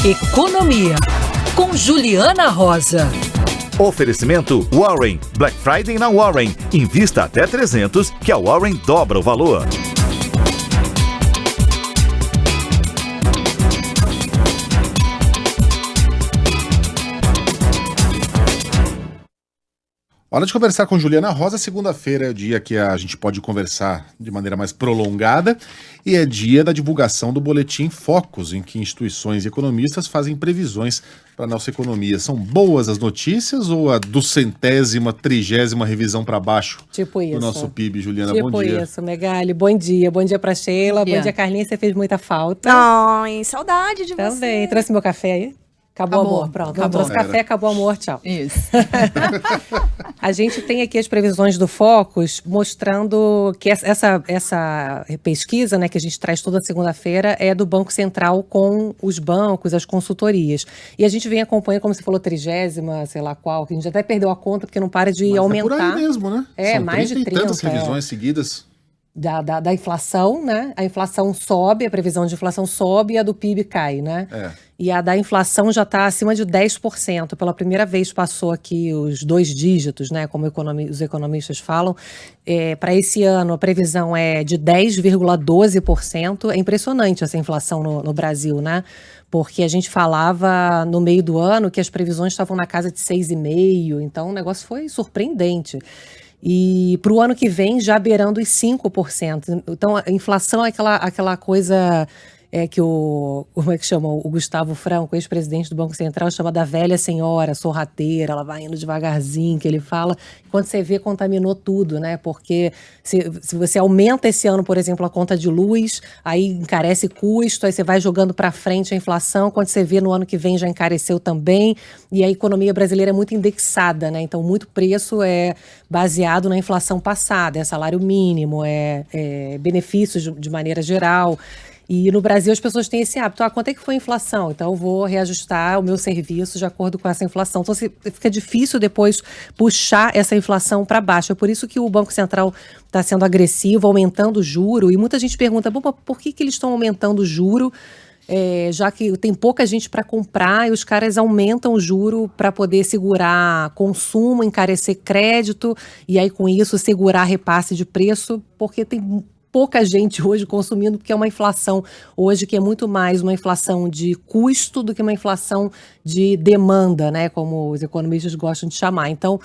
Economia, com Juliana Rosa. Oferecimento Warren. Black Friday na Warren. Invista até 300, que a Warren dobra o valor. Hora de conversar com Juliana Rosa. Segunda-feira é o dia que a gente pode conversar de maneira mais prolongada e é dia da divulgação do boletim Focus, em que instituições e economistas fazem previsões para a nossa economia. São boas as notícias ou a 200ª, 30ª revisão para baixo do nosso PIB? Juliana, bom dia. Tipo isso, Megali. Bom dia pra Sheila. Bom dia, Carlinhos. Você fez muita falta. Ai, saudade de você. Também. Trouxe meu café aí? Acabou o amor, pronto. Acabou. Trouxe café, acabou o amor, tchau. Isso. A gente tem aqui as previsões do Focus mostrando que essa pesquisa, né, que a gente traz toda segunda-feira é do Banco Central com os bancos, as consultorias. E a gente vem acompanhando, como você falou, 30ª, sei lá qual, que a gente até perdeu a conta porque não para de aumentar. É por aí mesmo, né? É, são mais de 30. Tantas revisões seguidas. Da inflação, né? A inflação sobe, a previsão de inflação sobe e a do PIB cai, né? E a da inflação já está acima de 10%. Pela primeira vez passou aqui os 2 dígitos, né? Como os economistas falam. Para esse ano, a previsão é de 10,12%. É impressionante essa inflação no Brasil, né? Porque a gente falava no meio do ano que as previsões estavam na casa de 6,5%. Então, o negócio foi surpreendente. E para o ano que vem, já beirando os 5%. Então, a inflação é aquela coisa que como é que chama? O Gustavo Franco, ex-presidente do Banco Central, chama da velha senhora, sorrateira, ela vai indo devagarzinho, que ele fala. Quando você vê, contaminou tudo, né? Porque se você aumenta esse ano, por exemplo, a conta de luz, aí encarece custo, aí você vai jogando para frente a inflação, quando você vê no ano que vem já encareceu também, e a economia brasileira é muito indexada, né? Então, muito preço é baseado na inflação passada, é salário mínimo, é benefícios de maneira geral. E no Brasil as pessoas têm esse hábito, quanto é que foi a inflação? Então eu vou reajustar o meu serviço de acordo com essa inflação. Então fica difícil depois puxar essa inflação para baixo. É por isso que o Banco Central está sendo agressivo, aumentando o juro. E muita gente pergunta, por que eles estão aumentando o juro? Já que tem pouca gente para comprar e os caras aumentam o juro para poder segurar consumo, encarecer crédito e aí com isso segurar repasse de preço, porque tem pouca gente hoje consumindo, porque é uma inflação hoje que é muito mais uma inflação de custo do que uma inflação de demanda, né, como os economistas gostam de chamar. Então,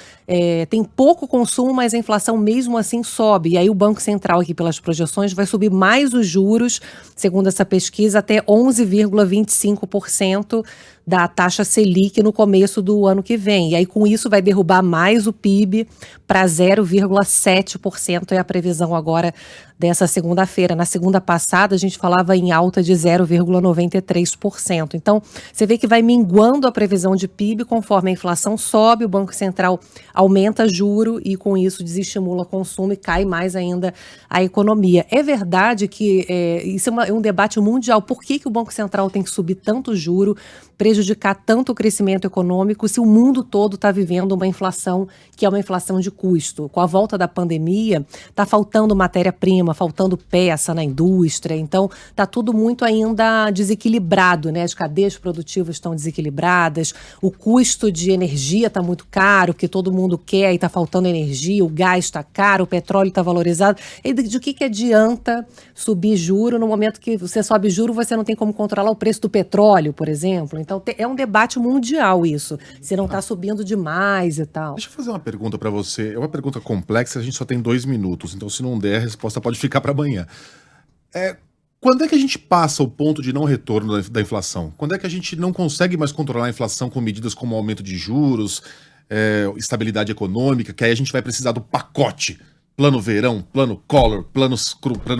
tem pouco consumo, mas a inflação mesmo assim sobe. E aí o Banco Central, aqui pelas projeções, vai subir mais os juros, segundo essa pesquisa, até 11,25% da taxa Selic no começo do ano que vem. E aí, com isso, vai derrubar mais o PIB para 0,7%, é a previsão agora dessa segunda-feira. Na segunda passada, a gente falava em alta de 0,93%. Então, você vê que vai minguando a previsão de PIB conforme a inflação sobe, o Banco Central aumenta juro e, com isso, desestimula o consumo e cai mais ainda a economia. É verdade que isso é um debate mundial. Por que o Banco Central tem que subir tanto juro, prejudicar tanto o crescimento econômico, se o mundo todo está vivendo uma inflação que é uma inflação de custo? Com a volta da pandemia, está faltando matéria-prima, faltando peça na indústria, então está tudo muito ainda desequilibrado, né? As cadeias produtivas estão desequilibradas, o custo de energia está muito caro, porque todo mundo quer e está faltando energia, o gás está caro, o petróleo está valorizado. E de que adianta subir juro no momento que você sobe juro, você não tem como controlar o preço do petróleo, por exemplo? Então é um debate mundial isso, se não está subindo demais e tal. Deixa eu fazer uma pergunta para você, é uma pergunta complexa, a gente só tem 2 minutos, então se não der, a resposta pode ficar para amanhã. Quando é que a gente passa o ponto de não retorno da inflação? Quando é que a gente não consegue mais controlar a inflação com medidas como aumento de juros, estabilidade econômica, que aí a gente vai precisar do pacote? Plano verão, plano Collor, plano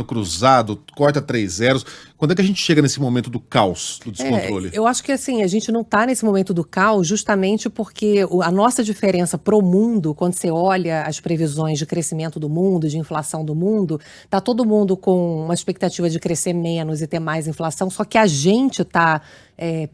cruzado, corta 3 zeros. Quando é que a gente chega nesse momento do caos, do descontrole? Eu acho que assim, a gente não está nesse momento do caos justamente porque a nossa diferença pro mundo, quando você olha as previsões de crescimento do mundo, de inflação do mundo, tá todo mundo com uma expectativa de crescer menos e ter mais inflação, só que a gente está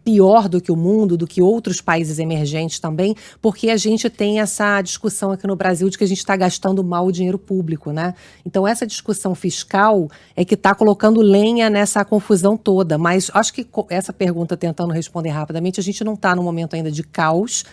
pior do que o mundo, do que outros países emergentes também, porque a gente tem essa discussão aqui no Brasil de que a gente está gastando mal o dinheiro público, né? Então essa discussão fiscal é que está colocando lenha nessa confusão toda, mas acho que essa pergunta, tentando responder rapidamente, a gente não está no momento ainda de caos,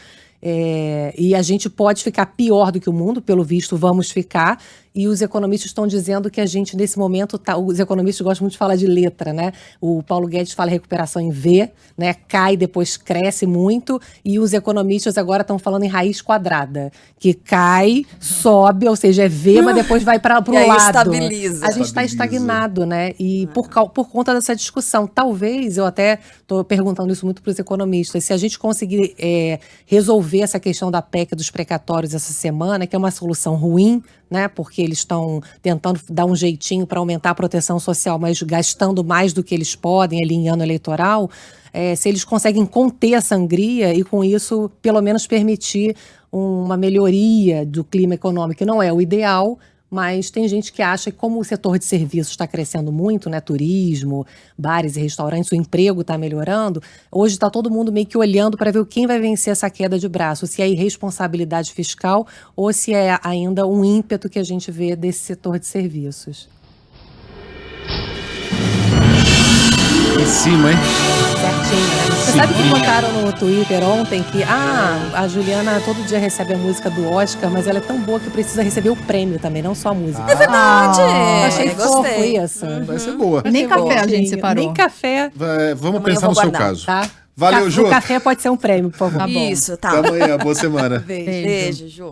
e a gente pode ficar pior do que o mundo, pelo visto vamos ficar, e os economistas estão dizendo que a gente nesse momento, os economistas gostam muito de falar de letra, né? O Paulo Guedes fala recuperação em V, né? Cai, depois cresce muito, e os economistas agora estão falando em raiz quadrada, que cai, sobe, ou seja, é V, mas depois vai para o lado. Estabiliza. A gente está estagnado, né? E por conta dessa discussão, talvez, eu até estou perguntando isso muito para os economistas, se a gente conseguir resolver essa questão da PEC dos precatórios essa semana, que é uma solução ruim, né, porque eles estão tentando dar um jeitinho para aumentar a proteção social, mas gastando mais do que eles podem ali em ano eleitoral, se eles conseguem conter a sangria e com isso pelo menos permitir uma melhoria do clima econômico, que não é o ideal, mas tem gente que acha que como o setor de serviços está crescendo muito, né, turismo, bares e restaurantes, o emprego está melhorando, hoje está todo mundo meio que olhando para ver quem vai vencer essa queda de braço, se é irresponsabilidade fiscal ou se é ainda um ímpeto que a gente vê desse setor de serviços. Em cima, hein? Certinho, né? Você sabe que botaram no Twitter ontem que a Juliana todo dia recebe a música do Oscar, mas ela é tão boa que precisa receber o prêmio também, não só a música. É verdade! Eu achei fofo Gostei. isso. Vai ser boa. Nem café a gente separou. Nem café. Vamos Amanhã pensar eu no vou seu guardar, caso. Tá? Valeu, Ju. O café pode ser um prêmio, por favor. Isso, tá. Até amanhã, boa semana. Beijo, Ju.